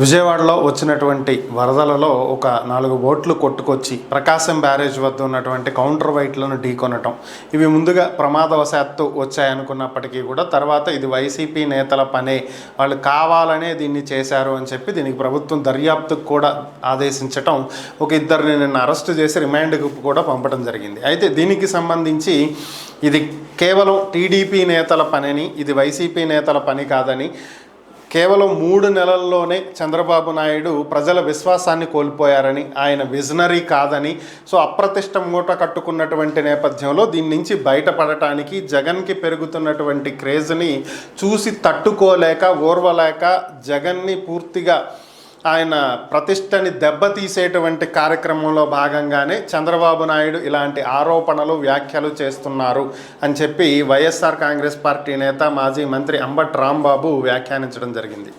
విజయవాడలో వచ్చినటువంటి వరదలలో ఒక 4 బోట్లు కొట్టుకొచ్చి ప్రకాశం బ్యారేజ్ వద్ద ఉన్నటువంటి కౌంటర్ వైట్లను ఢీకొనటం, ఇవి ముందుగా ప్రమాదవశాత్తు వచ్చాయనుకున్నప్పటికీ కూడా తర్వాత ఇది వైసీపీ నేతల పనే, వాళ్ళు కావాలనే దీన్ని చేశారు అని చెప్పి దీనికి ప్రభుత్వం దర్యాప్తుకు కూడా ఆదేశించటం, ఒక ఇద్దరిని నిన్న అరెస్టు చేసి రిమాండ్కు కూడా పంపడం జరిగింది. అయితే దీనికి సంబంధించి ఇది కేవలం టీడీపీ నేతల పనిని, ఇది వైసీపీ నేతల పని కాదని, కేవలం 3 నెలల్లోనే చంద్రబాబు నాయుడు ప్రజల విశ్వాసాన్ని కోల్పోయారని, ఆయన విజనరీ కాదని, సో అప్రతిష్ట మూట కట్టుకున్నటువంటి నేపథ్యంలో దీని నుంచి బయటపడటానికి జగన్కి పెరుగుతున్నటువంటి క్రేజ్ని చూసి తట్టుకోలేక ఓర్వలేక జగన్ని పూర్తిగా ఆయన ప్రతిష్టని దెబ్బతీసేటువంటి కార్యక్రమంలో భాగంగానే చంద్రబాబు నాయుడు ఇలాంటి ఆరోపణలు వ్యాఖ్యలు చేస్తున్నారు అని చెప్పి వైఎస్ఆర్ కాంగ్రెస్ పార్టీ నేత మాజీ మంత్రి అంబటి రాంబాబు వ్యాఖ్యానించడం జరిగింది.